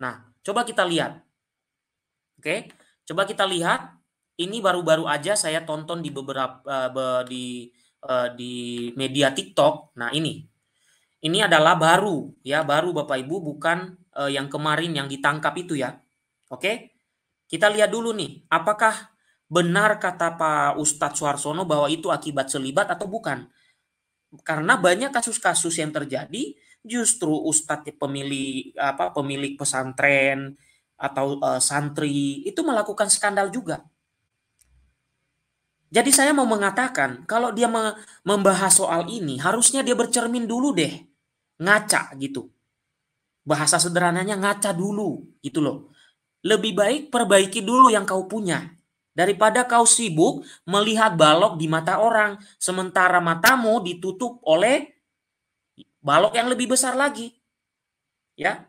Nah, coba kita lihat. Oke, coba kita lihat. Ini baru-baru aja saya tonton di beberapa di media TikTok. Nah, ini adalah baru ya, baru Bapak Ibu, bukan yang kemarin yang ditangkap itu ya. Oke. Kita lihat dulu nih, apakah benar kata Pak Ustadz Suharsono bahwa itu akibat selibat atau bukan? Karena banyak kasus-kasus yang terjadi justru ustadz pemilik pesantren atau santri itu melakukan skandal juga. Jadi saya mau mengatakan kalau dia membahas soal ini harusnya dia bercermin dulu deh, ngaca gitu. Bahasa sederhananya ngaca dulu gitu loh. Lebih baik perbaiki dulu yang kau punya. Daripada kau sibuk melihat balok di mata orang, sementara matamu ditutup oleh balok yang lebih besar lagi. Ya.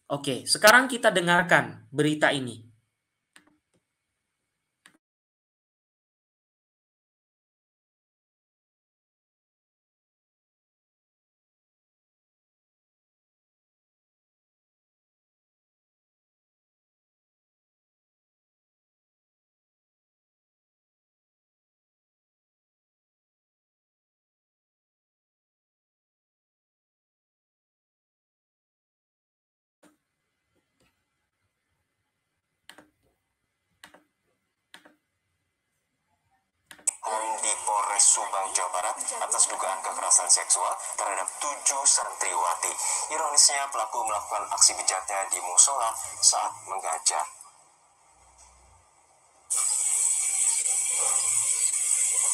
Oke, sekarang kita dengarkan berita ini. Di Polres Subang, Jawa Barat atas dugaan kekerasan seksual terhadap 7 santriwati. Ironisnya pelaku melakukan aksi bejatnya di musola saat mengajar.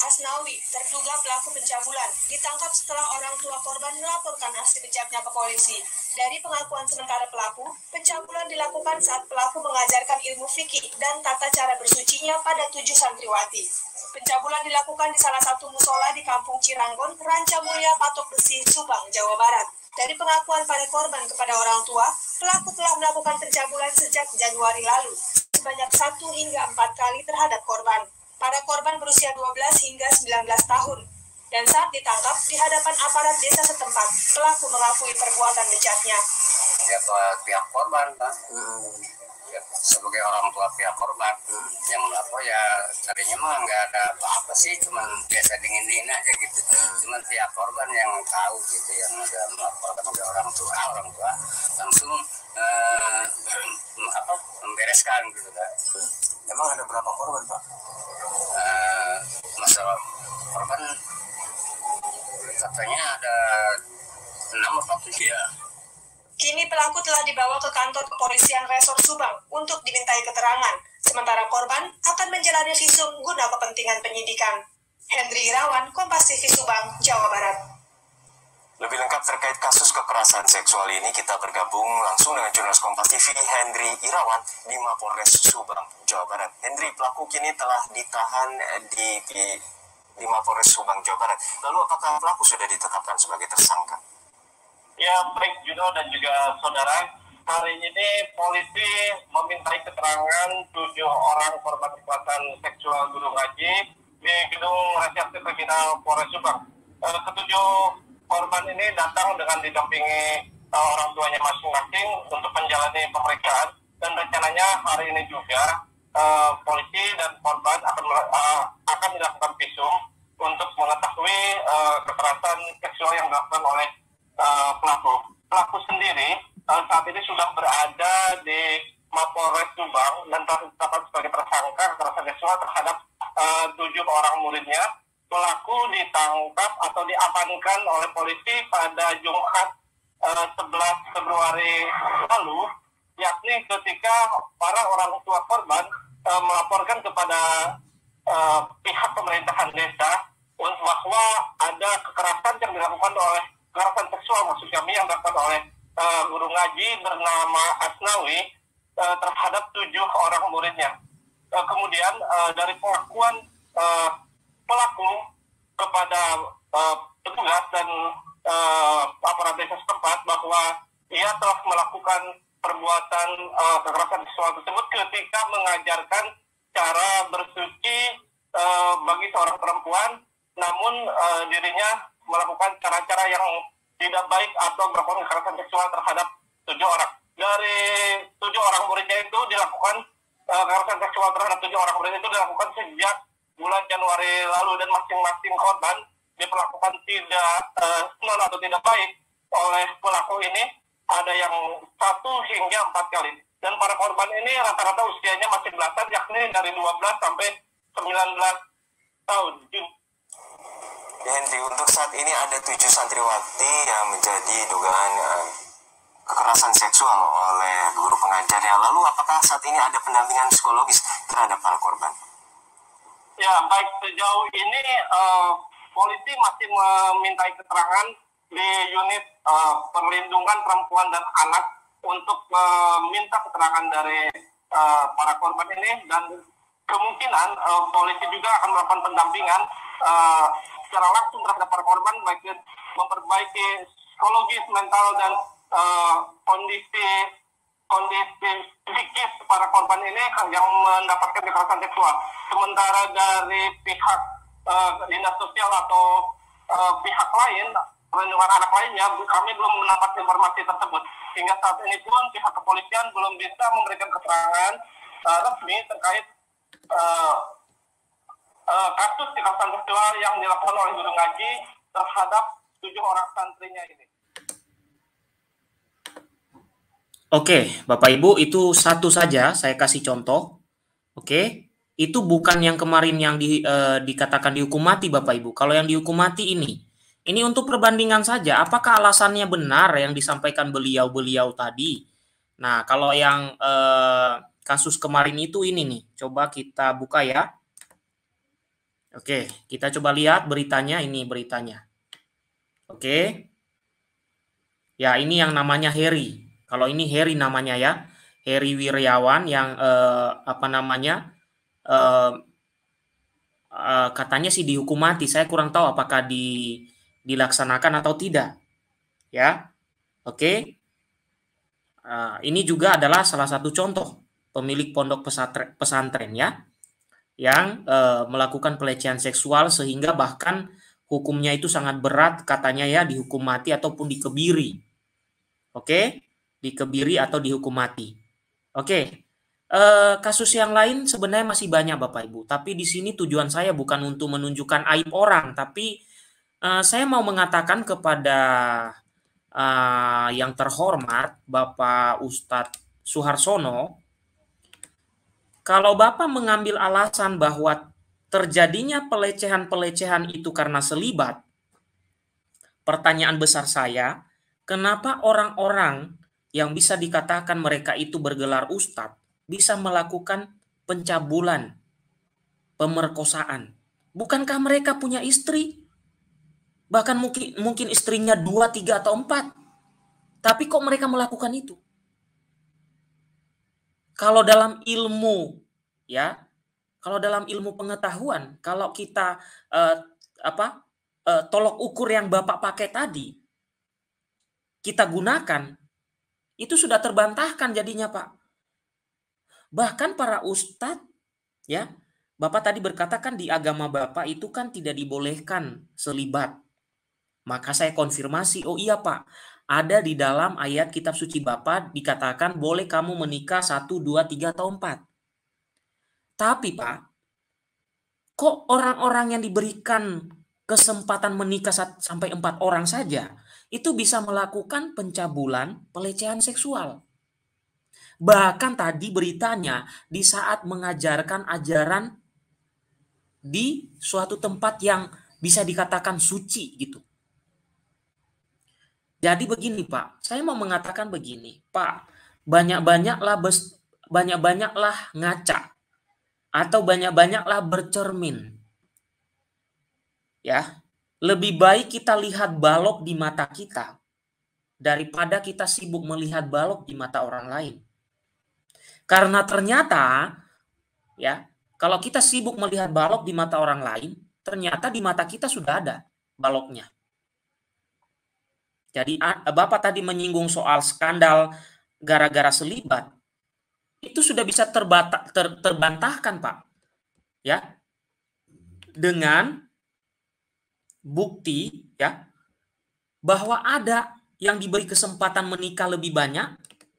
Asnawi, terduga pelaku pencabulan, ditangkap setelah orang tua korban melaporkan aksi bejatnya ke polisi. Dari pengakuan sementara pelaku, pencabulan dilakukan saat pelaku mengajarkan ilmu fikih dan tata cara bersucinya pada 7 santriwati. Pencabulan dilakukan di salah satu musola di Kampung Ciranggon, Ranca Mulia, Patok Besi, Subang, Jawa Barat. Dari pengakuan para korban kepada orang tua, pelaku telah melakukan pencabulan sejak Januari lalu, sebanyak 1 hingga 4 kali terhadap korban. Para korban berusia 12 hingga 19 tahun. Dan saat ditangkap di hadapan aparat desa setempat, pelaku mengakui perbuatan bejatnya. Ya, pihak korban, Pak. Ya, sebagai orang tua pihak korban, yang melapor ya tadinya mah nggak ada apa-apa sih, cuman biasa dingin-dingin aja gitu. Cuman pihak korban yang tahu gitu, yang udah melaporkan ke orang tua langsung membereskan gitu kan. Emang ada berapa korban, Pak? Masalah korban katanya ada 6 atau 7 ya. Kini pelaku telah dibawa ke kantor kepolisian Resor Subang untuk dimintai keterangan, sementara korban akan menjalani visum guna kepentingan penyidikan. Hendri Irawan, Kompas TV Subang, Jawa Barat. Lebih lengkap terkait kasus kekerasan seksual ini kita bergabung langsung dengan jurnalis Kompas TV Hendri Irawan di Mapolres Subang, Jawa Barat. Hendri, pelaku kini telah ditahan di Mapolres Subang, Jawa Barat. Lalu apakah pelaku sudah ditetapkan sebagai tersangka? Ya, baik Juno dan juga saudara, hari ini polisi memintai keterangan 7 orang korban kekerasan seksual guru ngaji di gedung Reserse Kriminal Polres Subang. Ketujuh korban ini datang dengan didampingi orang tuanya masing-masing untuk menjalani pemeriksaan, dan rencananya hari ini juga polisi dan korban akan dilakukan visum untuk mengetahui kekerasan seksual yang dilakukan oleh pelaku sendiri saat ini sudah berada di Mapolres Subang dan ditetapkan sebagai tersangka kekerasan seksual terhadap 7 orang muridnya. Pelaku ditangkap atau diamankan oleh polisi pada Jumat 11 Februari lalu, yakni ketika para orang tua korban melaporkan kepada pihak pemerintahan desa bahwa ada kekerasan yang dilakukan oleh kekerasan seksual maksud kami yang dilakukan oleh guru ngaji bernama Asnawi terhadap 7 orang muridnya. Kemudian dari pengakuan pelaku kepada petugas dan aparat desa setempat bahwa ia telah melakukan perbuatan kekerasan seksual tersebut ketika mengajarkan cara bersuci bagi seorang perempuan, namun dirinya melakukan cara-cara yang tidak baik atau melakukan kekerasan seksual terhadap 7 orang. dari 7 orang muridnya itu dilakukan kekerasan seksual terhadap 7 orang murid itu dilakukan sejak bulan Januari lalu, dan masing-masing korban diperlakukan tidak non atau tidak baik oleh pelaku ini. Ada yang 1 hingga 4 kali, dan para korban ini rata-rata usianya masih belasan, yakni dari 12 sampai 19 tahun. Henry, untuk saat ini ada 7 santriwati yang menjadi dugaan kekerasan seksual oleh guru pengajarnya. Lalu apakah saat ini ada pendampingan psikologis terhadap para korban? Ya, baik, sejauh ini polisi masih memintai keterangan di unit perlindungan perempuan dan anak untuk meminta keterangan dari para korban ini, dan kemungkinan polisi juga akan melakukan pendampingan secara langsung terhadap para korban, baik memperbaiki psikologis, mental, dan kondisi psikis para korban ini yang mendapatkan kekerasan seksual. Sementara dari pihak dinas sosial atau pihak lain, perlindungan anak lainnya, kami belum mendapat informasi tersebut. Hingga saat ini pun pihak kepolisian belum bisa memberikan keterangan resmi terkait kasus kekerasan seksual yang dilakukan oleh guru ngaji terhadap 7 orang santrinya ini. Oke, Bapak Ibu, itu satu saja saya kasih contoh. Oke, itu bukan yang kemarin yang dikatakan dihukum mati, Bapak Ibu. Kalau yang dihukum mati ini untuk perbandingan saja. Apakah alasannya benar yang disampaikan beliau-beliau tadi? Nah, kalau yang kasus kemarin itu ini nih, coba kita buka ya. Oke, kita coba lihat beritanya, ini beritanya. Oke. Ya, ini yang namanya Heri. Kalau ini Heri namanya ya. Heri Wiryawan yang katanya sih dihukum mati. Saya kurang tahu apakah dilaksanakan atau tidak. Ya. Oke. Ini juga adalah salah satu contoh pemilik pondok pesantren ya, yang melakukan pelecehan seksual sehingga bahkan hukumnya itu sangat berat katanya ya, dihukum mati ataupun dikebiri. Oke, dikebiri atau dihukum mati. Oke, kasus yang lain sebenarnya masih banyak Bapak Ibu, tapi di sini tujuan saya bukan untuk menunjukkan aib orang, tapi saya mau mengatakan kepada yang terhormat Bapak Ustadz Suharsono, kalau Bapak mengambil alasan bahwa terjadinya pelecehan-pelecehan itu karena selibat, pertanyaan besar saya, kenapa orang-orang yang bisa dikatakan mereka itu bergelar ustadz bisa melakukan pencabulan, pemerkosaan? Bukankah mereka punya istri? Bahkan mungkin istrinya 2, 3, atau 4. Tapi kok mereka melakukan itu? Kalau dalam ilmu ya, kalau dalam ilmu pengetahuan, kalau kita tolok ukur yang Bapak pakai tadi kita gunakan, itu sudah terbantahkan jadinya, Pak. Bahkan para ustadz ya, Bapak tadi berkata kan di agama Bapak itu kan tidak dibolehkan selibat. Maka saya konfirmasi, oh iya Pak, ada di dalam ayat kitab suci Bapak dikatakan boleh kamu menikah 1, 2, 3, atau 4. Tapi Pak, kok orang-orang yang diberikan kesempatan menikah sampai 4 orang saja itu bisa melakukan pencabulan, pelecehan seksual? Bahkan tadi beritanya di saat mengajarkan ajaran di suatu tempat yang bisa dikatakan suci gitu. Jadi begini Pak, saya mau mengatakan begini, Pak, banyak-banyaklah ngaca atau banyak-banyaklah bercermin. Ya, lebih baik kita lihat balok di mata kita daripada kita sibuk melihat balok di mata orang lain. Karena ternyata ya, kalau kita sibuk melihat balok di mata orang lain, ternyata di mata kita sudah ada baloknya. Jadi Bapak tadi menyinggung soal skandal gara-gara selibat. Itu sudah bisa terbantahkan, Pak. Ya. Dengan bukti ya bahwa ada yang diberi kesempatan menikah lebih banyak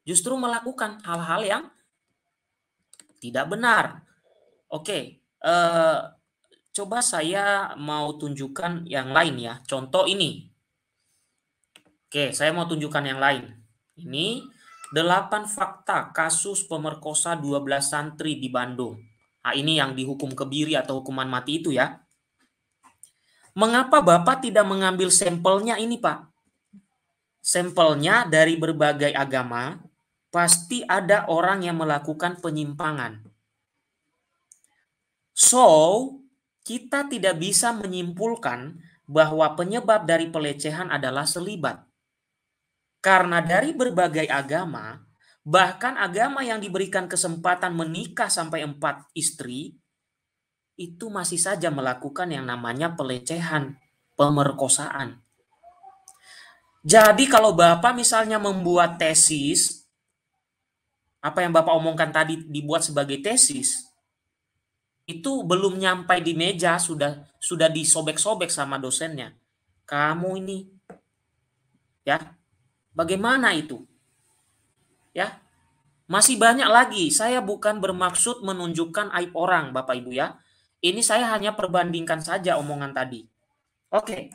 justru melakukan hal-hal yang tidak benar. Oke, coba saya mau tunjukkan yang lain ya. Contoh ini. Oke, saya mau tunjukkan yang lain. Ini 8 fakta kasus pemerkosa 12 santri di Bandung. Nah, ini yang dihukum kebiri atau hukuman mati itu ya. Mengapa Bapak tidak mengambil sampelnya ini, Pak? Sampelnya dari berbagai agama, pasti ada orang yang melakukan penyimpangan. So, kita tidak bisa menyimpulkan bahwa penyebab dari pelecehan adalah selibat. Karena dari berbagai agama, bahkan agama yang diberikan kesempatan menikah sampai 4 istri, itu masih saja melakukan yang namanya pelecehan, pemerkosaan. Jadi kalau Bapak misalnya membuat tesis, apa yang Bapak omongkan tadi dibuat sebagai tesis, itu belum nyampai di meja, sudah disobek-sobek sama dosennya. Kamu ini, ya, bagaimana itu? Ya, masih banyak lagi. Saya bukan bermaksud menunjukkan aib orang, Bapak Ibu ya. Ini saya hanya perbandingkan saja omongan tadi. Oke.